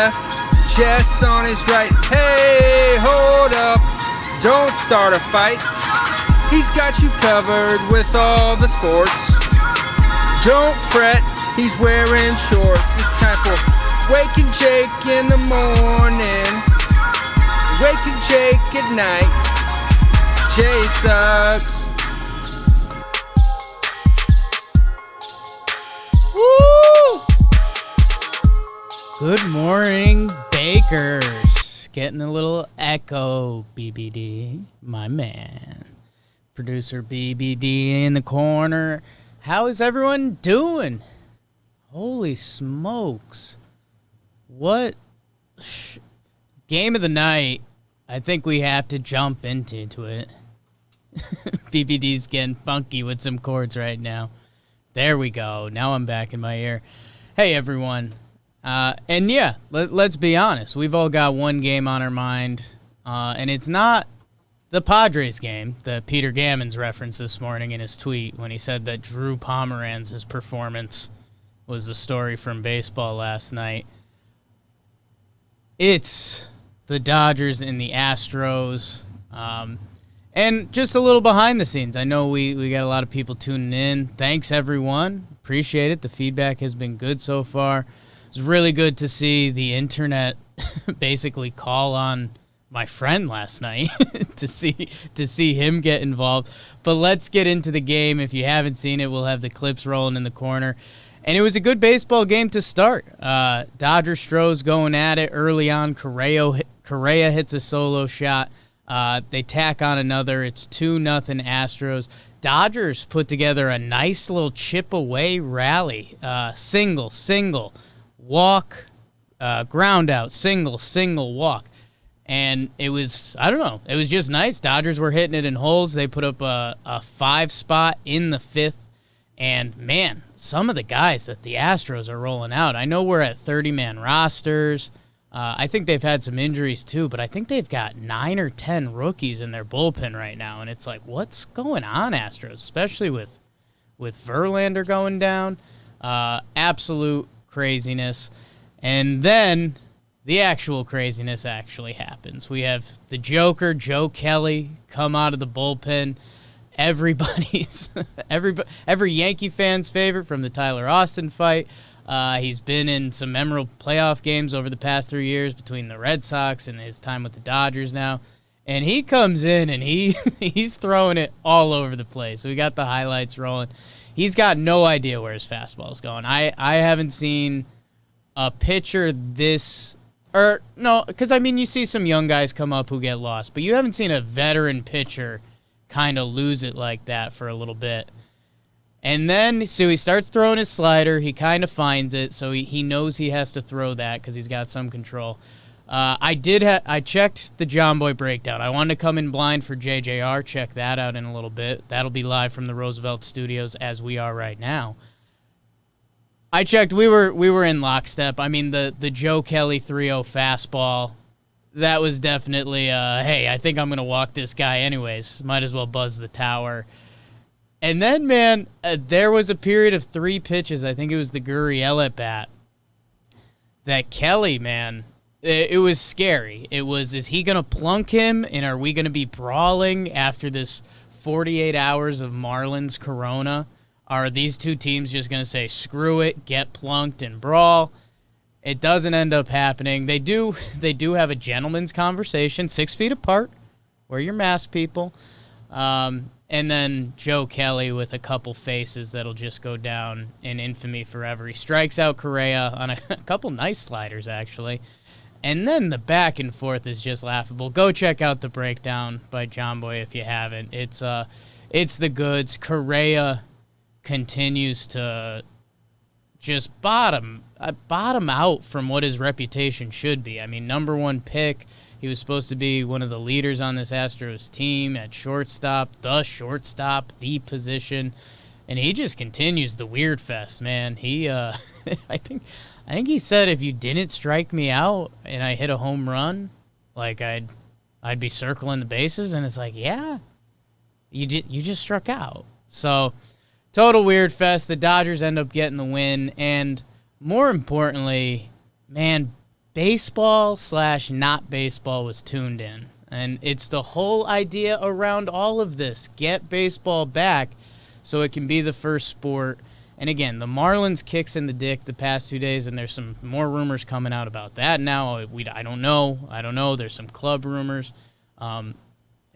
left, Jess on his right. Hey, hold up, don't start a fight. He's got you covered with all the sports. Don't fret, he's wearing shorts. It's time for Waking Jake in the morning, Waking Jake at night. Jake sucks. Woo! Good morning, Bakers. Getting a little echo, BBD, my man. Producer BBD in the corner. How is everyone doing? Holy smokes. What game of the night? I think we have to jump into it. BBD's getting funky with some chords right now. There we go. Now I'm back in my ear. Hey, everyone. And yeah, let's be honest. We've all got one game on our mind, and it's not the Padres game that Peter Gammons referenced this morning in his tweet when he said that Drew Pomeranz's performance was the story from baseball last night. It's the Dodgers and the Astros. And just a little behind the scenes. I know we got a lot of people tuning in. Thanks, everyone. Appreciate it. The feedback has been good so far. It's really good to see the internet basically call on my friend last night to see him get involved. But let's get into the game. If you haven't seen it, we'll have the clips rolling in the corner. And it was a good baseball game to start. Dodger-Stros going at it early on. Correa hits a solo shot. They tack on another. It's 2-0 Astros. Dodgers put together a nice little chip away rally. Single, walk, ground out, single, walk. And it was, I don't know, it was just nice. Dodgers were hitting it in holes. They put up a 5 spot in the 5th. And, man, some of the guys that the Astros are rolling out, I know we're at 30-man rosters. I think they've had some injuries too, but I think they've got 9 or 10 rookies in their bullpen right now. And it's like, what's going on, Astros, especially with Verlander going down? Absolute craziness. And then the actual craziness actually happens. We have the Joker, Joe Kelly, come out of the bullpen. Every Yankee fan's favorite from the Tyler Austin fight. He's been in some memorable playoff games over the past 3 years between the Red Sox and his time with the Dodgers now. And he comes in and he's throwing it all over the place. So we got the highlights rolling. He's got no idea where his fastball is going. I haven't seen a pitcher this, or no, because I mean you see some young guys come up who get lost, but you haven't seen a veteran pitcher kind of lose it like that for a little bit. And then, so he starts throwing his slider. He kind of finds it, so he knows he has to throw that because he's got some control. I checked the John Boy breakdown. I wanted to come in blind for JJR. Check that out in a little bit. That'll be live from the Roosevelt Studios as we are right now. I checked. We were in lockstep. I mean, the Joe Kelly 3-0 fastball, that was definitely, hey, I think I'm going to walk this guy anyways. Might as well buzz the tower. And then, man, there was a period of 3 pitches. I think it was the Gurriel at bat. That Kelly, man, it was scary. It was, is he going to plunk him? And are we going to be brawling after this 48 hours of Marlins Corona? Are these two teams just going to say, screw it, get plunked, and brawl? It doesn't end up happening. They do have a gentleman's conversation, 6 feet apart. Wear your mask, people. And then Joe Kelly with a couple faces that'll just go down in infamy forever. He strikes out Correa on a couple nice sliders, actually. And then the back and forth is just laughable. Go check out the breakdown by John Boy if you haven't. It's the goods. Correa continues to just bottom out from what his reputation should be. I mean, number 1 pick. He was supposed to be one of the leaders on this Astros team at shortstop, the position. And he just continues the weird fest, man. He, I think he said if you didn't strike me out and I hit a home run, like I'd be circling the bases. And it's like, yeah, you just struck out. So total weird fest. The Dodgers end up getting the win. And more importantly, man, baseball / not baseball was tuned in. And it's the whole idea around all of this. Get baseball back so it can be the first sport. And again, the Marlins kicks in the dick the past 2 days, and there's some more rumors coming out about that now. I don't know. There's some club rumors.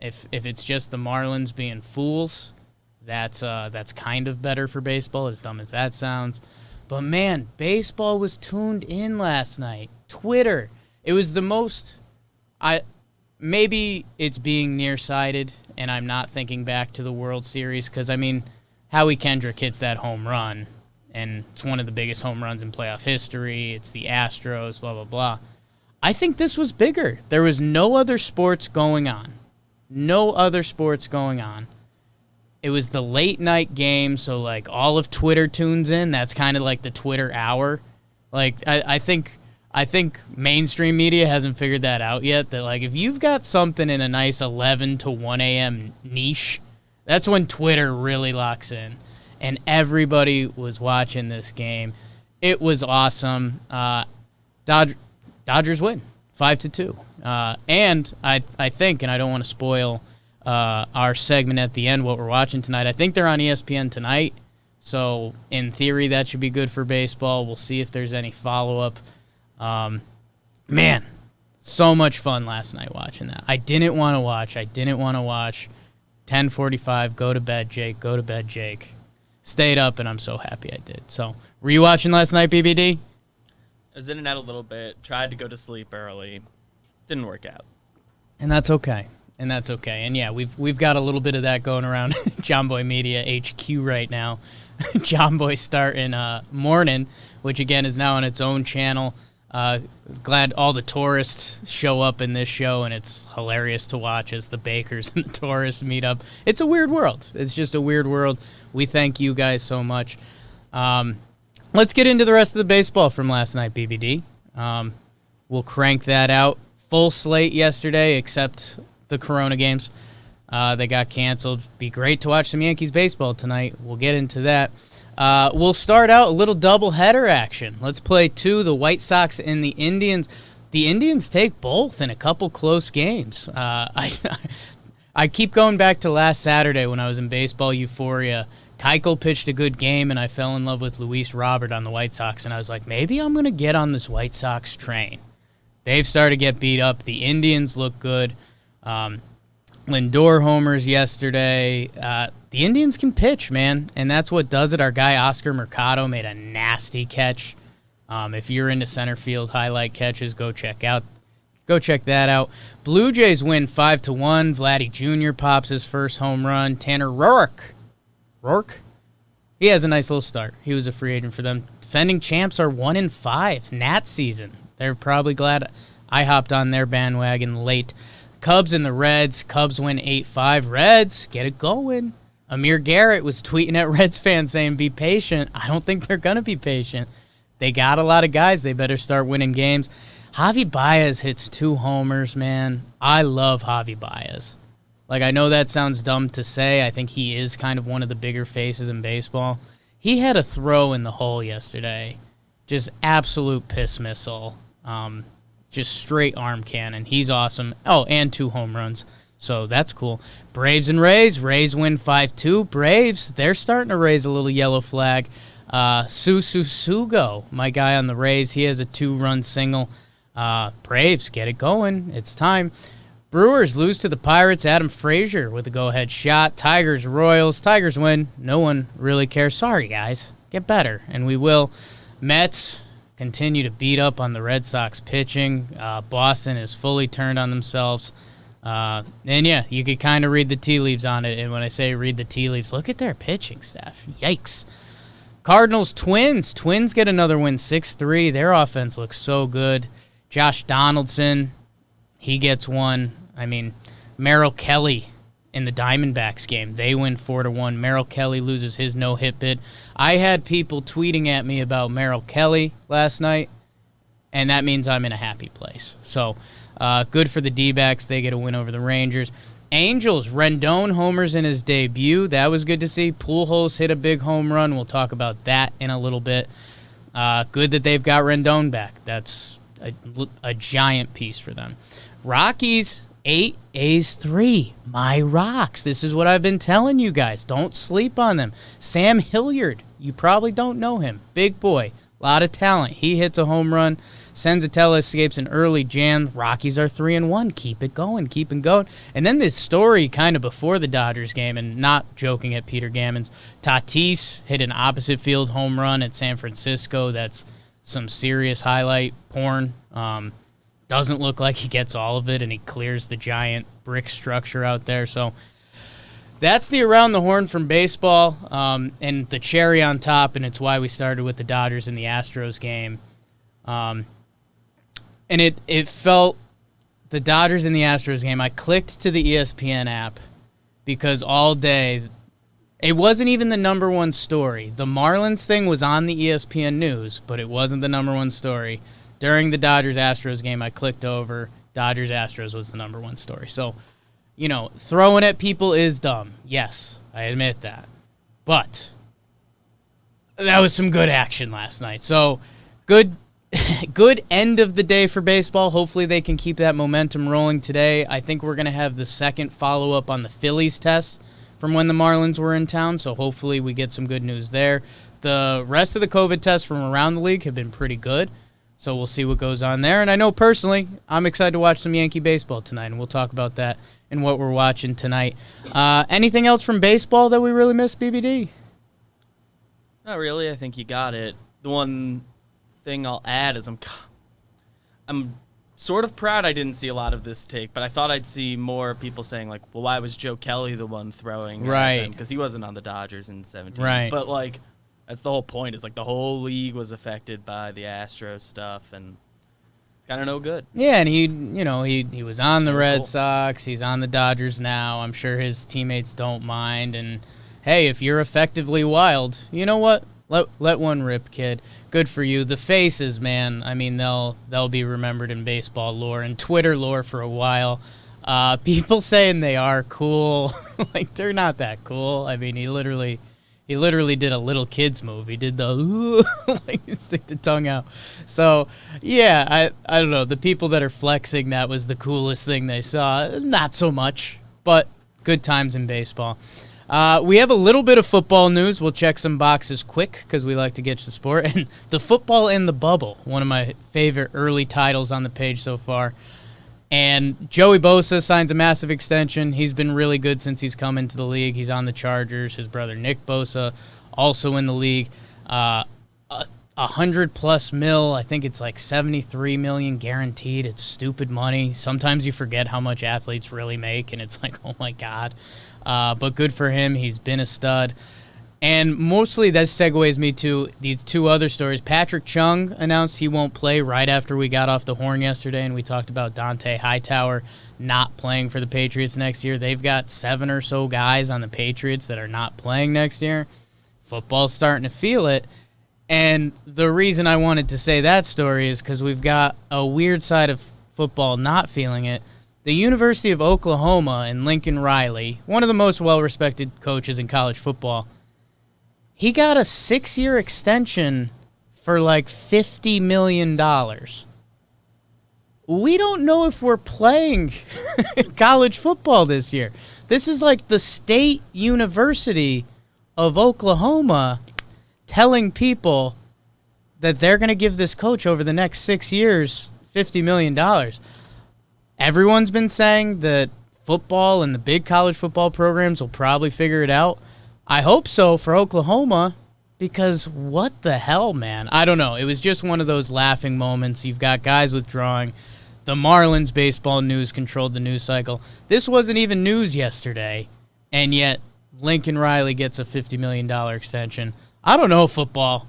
If it's just the Marlins being fools, that's kind of better for baseball, as dumb as that sounds. But man, baseball was tuned in last night. Twitter, it was the most. Maybe it's being nearsighted, and I'm not thinking back to the World Series because, I mean, Howie Kendrick hits that home run, and it's one of the biggest home runs in playoff history. It's the Astros, blah, blah, blah. I think this was bigger. There was no other sports going on. No other sports going on. It was the late night game, so, like, all of Twitter tunes in. That's kind of like the Twitter hour. Like, I think mainstream media hasn't figured that out yet, that, like, if you've got something in a nice 11 to 1 a.m. niche, that's when Twitter really locks in. And everybody was watching this game. It was awesome. Dodgers win 5-2. And I think, and I don't want to spoil our segment at the end, what we're watching tonight, I think they're on ESPN tonight. So in theory, that should be good for baseball. We'll see if there's any follow-up. Man, so much fun last night watching that. I didn't want to watch. 10:45, go to bed, Jake. Stayed up, and I'm so happy I did. So, were you watching last night, BBD? I was in and out a little bit. Tried to go to sleep early. Didn't work out. And that's okay. And yeah, we've got a little bit of that going around John Boy Media HQ right now. John Boy starting morning, which again is now on its own channel. Glad all the tourists show up in this show, and it's hilarious to watch as the bakers and the tourists meet up. It's a weird world. It's just a weird world. We thank you guys so much. Let's get into the rest of the baseball from last night, BBD. We'll crank that out. Full slate yesterday, except the Corona games. They got canceled. Be great to watch some Yankees baseball tonight. We'll get into that. We'll start out a little doubleheader action. Let's play two, the White Sox and the Indians. The Indians take both in a couple close games. I keep going back to last Saturday when I was in baseball euphoria. Keuchel pitched a good game, and I fell in love with Luis Robert on the White Sox, and I was like, maybe I'm going to get on this White Sox train. They've started to get beat up. The Indians look good. Lindor homers yesterday. The Indians can pitch, man, and that's what does it. Our guy Oscar Mercado made a nasty catch. If you're into center field highlight catches, go check that out. Blue Jays win 5-1. Vladdy Jr. pops his first home run. Tanner Roark, he has a nice little start. He was a free agent for them. Defending champs are 1-5. Nat season. They're probably glad I hopped on their bandwagon late. Cubs and the Reds. Cubs win 8-5. Reds, get it going. Amir Garrett was tweeting at Reds fans saying, be patient. I don't think they're going to be patient. They got a lot of guys. They better start winning games. Javi Baez hits 2 homers, man. I love Javi Baez. Like, I know that sounds dumb to say. I think he is kind of one of the bigger faces in baseball. He had a throw in the hole yesterday. Just absolute piss missile. Just straight arm cannon. He's awesome. Oh, and 2 home runs. So that's cool. Braves and Rays. Rays win 5-2. Braves, they're starting to raise a little yellow flag. Sugo, my guy on the Rays, he has a 2-run single. Braves, get it going. It's time. Brewers lose to the Pirates. Adam Frazier with a go-ahead shot. Tigers, Royals. Tigers win. No one really cares. Sorry, guys. Get better, and we will. Mets continue to beat up on the Red Sox pitching. Boston is fully turned on themselves. And, yeah, you could kind of read the tea leaves on it. And when I say read the tea leaves, look at their pitching staff. Yikes. Cardinals, Twins. Twins get another win, 6-3. Their offense looks so good. Josh Donaldson, he gets one. I mean, Merrill Kelly in the Diamondbacks game. They win 4-1. Merrill Kelly loses his no-hit bid. I had people tweeting at me about Merrill Kelly last night, and that means I'm in a happy place. So, good for the D-backs. They get a win over the Rangers. Angels, Rendon homers in his debut. That was good to see. Pujols hit a big home run. We'll talk about that in a little bit. Good that they've got Rendon back. That's a giant piece for them. Rockies 8, A's 3. My Rocks. This is what I've been telling you guys. Don't sleep on them. Sam Hilliard, you probably don't know him. Big boy, a lot of talent. He hits a home run. Senzatella escapes an early jam. Rockies are 3-1. Keep it going. Keep it going. And then this story kind of before the Dodgers game, and not joking at Peter Gammons, Tatis hit an opposite field home run at San Francisco. That's some serious highlight porn. Doesn't look like he gets all of it, and he clears the giant brick structure out there. So that's the Around the Horn from baseball, and the cherry on top, and it's why we started with the Dodgers and the Astros game. And it felt, the Dodgers and the Astros game, I clicked to the ESPN app because all day, it wasn't even the number one story. The Marlins thing was on the ESPN news, but it wasn't the number one story. During the Dodgers-Astros game, I clicked over. Dodgers-Astros was the number one story. So, throwing at people is dumb. Yes, I admit that. But that was some good action last night. So, good end of the day for baseball. Hopefully they can keep that momentum rolling today. I think we're going to have the second follow-up on the Phillies test from when the Marlins were in town, so hopefully we get some good news there. The rest of the COVID tests from around the league have been pretty good, so we'll see what goes on there. And I know personally, I'm excited to watch some Yankee baseball tonight, and we'll talk about that and what we're watching tonight. Anything else from baseball that we really missed, BBD? Not really. I think you got it. The one thing I'll add is I'm sort of proud I didn't see a lot of this take, but I thought I'd see more people saying, like, well, why was Joe Kelly the one throwing? Right. Because he wasn't on the Dodgers in 17. Right. But, like, that's the whole point, is, like, the whole league was affected by the Astros stuff, and kind of no good. Yeah, and he was on the Red cool. Sox. He's on the Dodgers now. I'm sure his teammates don't mind. And, hey, if you're effectively wild, you know what? Let one rip, kid. Good for you. The faces, man, I mean, they'll be remembered in baseball lore and Twitter lore for a while. People saying they are cool, like, they're not that cool. I mean, he literally did a little kid's move. He did the like, stick the tongue out. So, yeah, I don't know. The people that are flexing that was the coolest thing they saw, not so much, but good times in baseball. We have a little bit of football news. We'll check some boxes quick because we like to get to sport. And the football in the bubble, one of my favorite early titles on the page so far. And Joey Bosa signs a massive extension. He's been really good since he's come into the league. He's on the Chargers. His brother Nick Bosa also in the league. $100+ million. I think it's like $73 million guaranteed. It's stupid money. Sometimes you forget how much athletes really make, and it's like, oh my God. But good for him. He's been a stud. And mostly that segues me to these two other stories. Patrick Chung announced he won't play right after we got off the horn yesterday, and we talked about Dante Hightower not playing for the Patriots next year. They've got 7 or so guys on the Patriots that are not playing next year. Football's starting to feel it. And the reason I wanted to say that story is because we've got a weird side of football not feeling it. The University of Oklahoma and Lincoln Riley, one of the most well-respected coaches in college football, he got a 6-year extension for like $50 million. We don't know if we're playing college football this year. This is like the State University of Oklahoma telling people that they're going to give this coach over the next 6 years $50 million. Everyone's been saying that football and the big college football programs will probably figure it out. I hope so for Oklahoma, because what the hell, man? I don't know. It was just one of those laughing moments. You've got guys withdrawing. The Marlins baseball news controlled the news cycle. This wasn't even news yesterday, and yet Lincoln Riley gets a $50 million extension. I don't know football.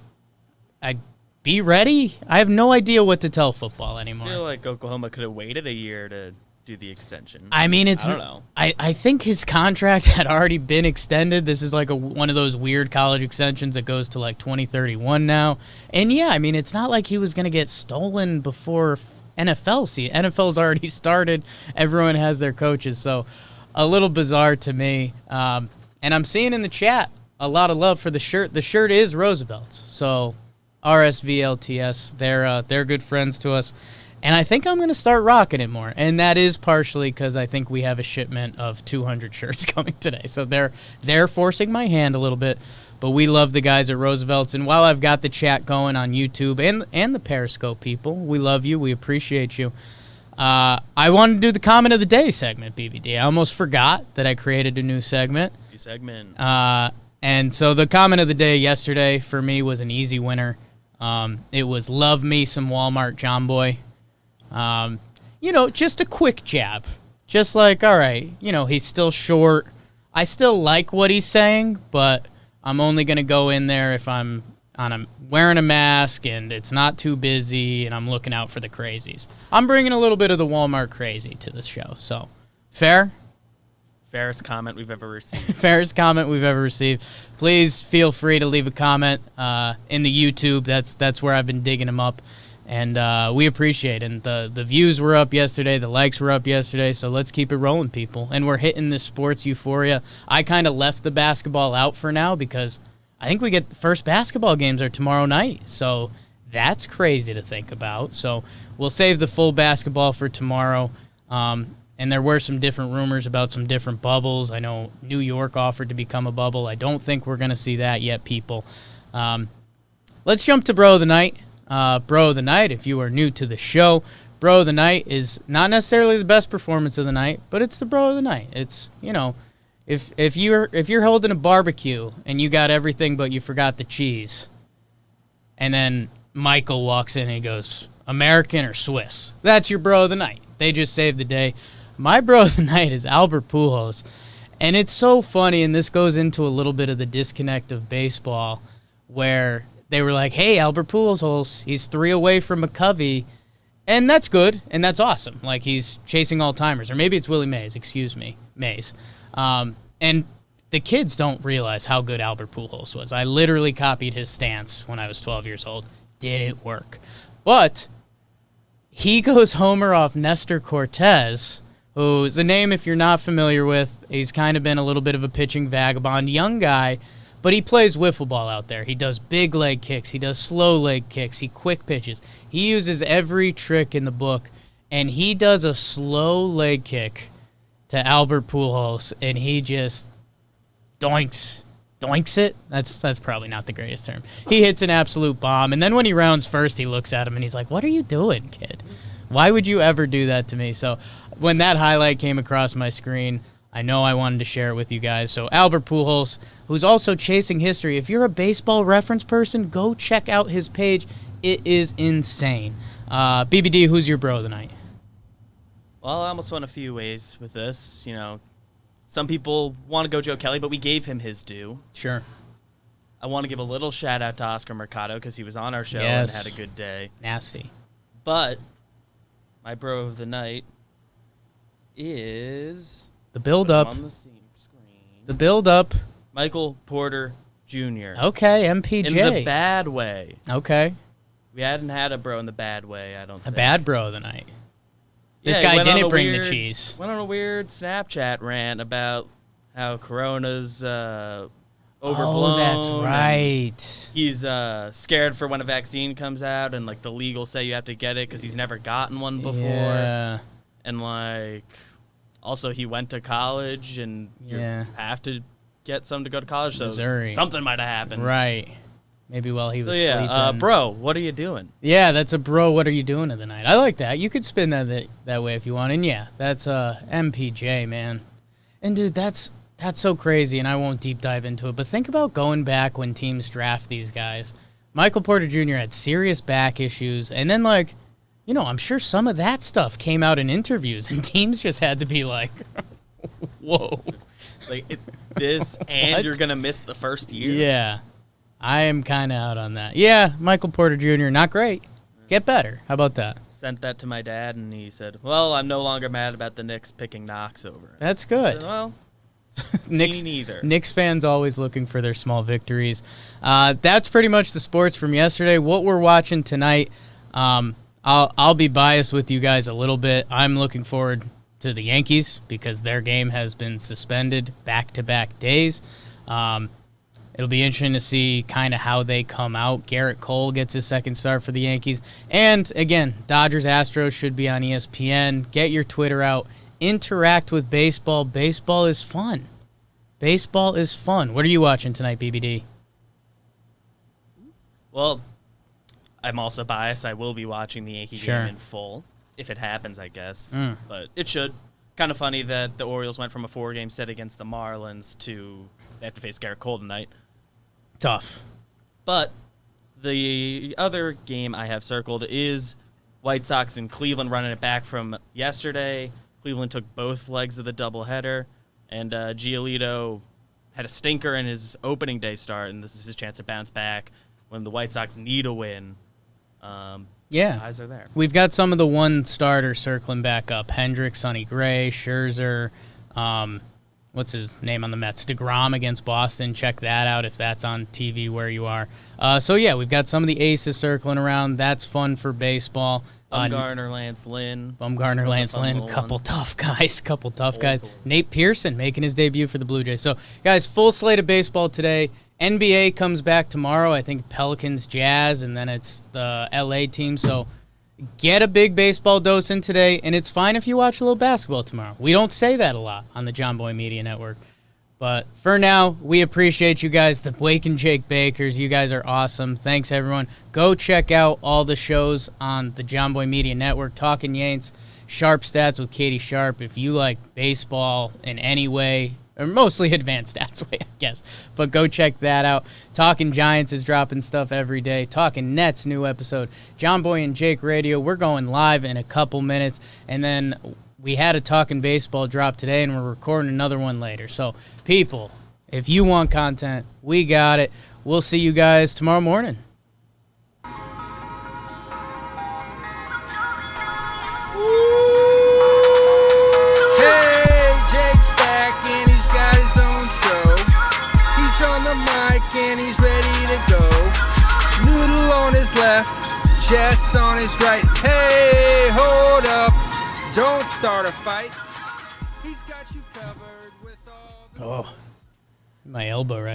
I'd be ready. I have no idea what to tell football anymore. I feel like Oklahoma could have waited a year to do the extension. I mean, I don't know. I think his contract had already been extended. This is like one of those weird college extensions that goes to like 2031 now. And yeah, I mean, it's not like he was going to get stolen before NFL season. NFL's already started. Everyone has their coaches. So a little bizarre to me. And I'm seeing in the chat a lot of love for the shirt. The shirt is Roosevelt's. So RSVLTS. They're good friends to us. And I think I'm going to start rocking it more. And that is partially because I think we have a shipment of 200 shirts coming today. So they're forcing my hand a little bit. But we love the guys at Roosevelt's. And while I've got the chat going on YouTube and the Periscope people, we love you. We appreciate you. I wanted to do the comment of the day segment, BBD. I almost forgot that I created a new segment. And so the comment of the day yesterday for me was an easy winner. It was love me some Walmart John Boy. Just a quick jab. Just like, all right, he's still short. I still like what he's saying, but I'm only going to go in there if I'm wearing a mask and it's not too busy and I'm looking out for the crazies. I'm bringing a little bit of the Walmart crazy to the show. So, fair? Fairest comment we've ever received. Fairest comment we've ever received. Please feel free to leave a comment in the YouTube. That's where I've been digging them up. And we appreciate it. And the views were up yesterday. The likes were up yesterday. So let's keep it rolling, people. And we're hitting this sports euphoria. I kind of left the basketball out for now because I think we get the first basketball games are tomorrow night. So that's crazy to think about. So we'll save the full basketball for tomorrow. And there were some different rumors about some different bubbles. I know New York offered to become a bubble. I don't think we're going to see that yet, people. Let's jump to Bro of the Night. Bro of the Night, if you are new to the show, Bro of the Night is not necessarily the best performance of the night, but it's the Bro of the Night. It's, if you're holding a barbecue and you got everything but you forgot the cheese, and then Michael walks in and he goes, American or Swiss? That's your Bro of the Night. They just saved the day. My Bro of the Night is Albert Pujols. And it's so funny, and this goes into a little bit of the disconnect of baseball, where they were like, hey, Albert Pujols, he's 3 away from McCovey, and that's good, and that's awesome. Like, he's chasing all-timers. Or maybe it's Willie Mays, Mays. And the kids don't realize how good Albert Pujols was. I literally copied his stance when I was 12 years old. Didn't work. But he goes homer off Nestor Cortez, who's a name if you're not familiar with. He's kind of been a little bit of a pitching vagabond, young guy, but he plays wiffle ball out there. He does big leg kicks. He does slow leg kicks. He quick pitches. He uses every trick in the book, and he does a slow leg kick to Albert Pujols, and he just doinks it. That's probably not the greatest term. He hits an absolute bomb, and then when he rounds first, he looks at him, and he's like, what are you doing, kid? Why would you ever do that to me? So when that highlight came across my screen, I know I wanted to share it with you guys. So Albert Pujols, who's also chasing history. If you're a baseball reference person, go check out his page. It is insane. BBD, who's your Bro of the Night? Well, I almost went a few ways with this. Some people want to go Joe Kelly, but we gave him his due. Sure. I want to give a little shout-out to Oscar Mercado because he was on our show and had a good day. Nasty. But my Bro of the Night is... The build-up. On the screen. The build-up. Michael Porter Jr. Okay, MPJ. In the bad way. Okay. We hadn't had a bro in the bad way, I don't think. A bad Bro of the Night. This Yeah, guy didn't bring the cheese. Went on a weird Snapchat rant about how Corona's overblown. Oh, that's right. He's scared for when a vaccine comes out, and the legal say you have to get it because he's never gotten one before. Yeah. And also he went to college, and you have to get some to go to college. So Missouri. Something might have happened. Right. Maybe while he was sleeping. Bro, what are you doing? Yeah, that's a bro. What are you doing of the night? I like that. You could spin that way if you want. And yeah, that's MPJ, man. And dude, that's so crazy. And I won't deep dive into it. But think about going back when teams draft these guys. Michael Porter Jr. had serious back issues, and then I'm sure some of that stuff came out in interviews, and teams just had to be like, "Whoa, and you're gonna miss the first year." Yeah. I am kind of out on that. Yeah, Michael Porter Jr., not great. Get better. How about that? Sent that to my dad, and he said, well, I'm no longer mad about the Knicks picking Knox over. That's good. I said, well, Knicks, me neither. Knicks fans always looking for their small victories. That's pretty much the sports from yesterday. What we're watching tonight, I'll be biased with you guys a little bit. I'm looking forward to the Yankees because their game has been suspended back-to-back days. It'll be interesting to see kind of how they come out. Garrett Cole gets his second start for the Yankees. And, again, Dodgers-Astros should be on ESPN. Get your Twitter out. Interact with baseball. Baseball is fun. Baseball is fun. What are you watching tonight, BBD? Well, I'm also biased. I will be watching the Yankee game in full, if it happens, I guess. But it should. Kind of funny that the Orioles went from a 4-game set against the Marlins to they have to face Garrett Cole tonight. Tough. But the other game I have circled is White Sox and Cleveland running it back from yesterday. Cleveland took both legs of the doubleheader, and Giolito had a stinker in his opening day start, and this is his chance to bounce back when the White Sox need a win. Eyes are there. We've got some of the one starters circling back up. Hendricks, Sonny Gray, Scherzer, what's his name on the Mets? DeGrom against Boston. Check that out if that's on TV where you are. We've got some of the aces circling around. That's fun for baseball. Bumgarner, Lance Lynn. Couple tough guys. Nate Pearson making his debut for the Blue Jays. So, guys, full slate of baseball today. NBA comes back tomorrow. I think Pelicans, Jazz, and then it's the LA team. So get a big baseball dose in today, and it's fine if you watch a little basketball tomorrow. We don't say that a lot on the John Boy Media Network. But for now, we appreciate you guys, the Blake and Jake Bakers. You guys are awesome. Thanks, everyone. Go check out all the shows on the John Boy Media Network. Talking Yanks, Sharp Stats with Katie Sharp. If you like baseball in any way, or mostly advanced stats way, I guess. But go check that out. Talking Giants is dropping stuff every day. Talking Nets, new episode. John Boy and Jake Radio. We're going live in a couple minutes. And then we had a Talking Baseball drop today, and we're recording another one later. So, people, if you want content, we got it. We'll see you guys tomorrow morning. And he's ready to go. Noodle on his left, Jess on his right. Hey, hold up, don't start a fight. He's got you covered with all the... My elbow right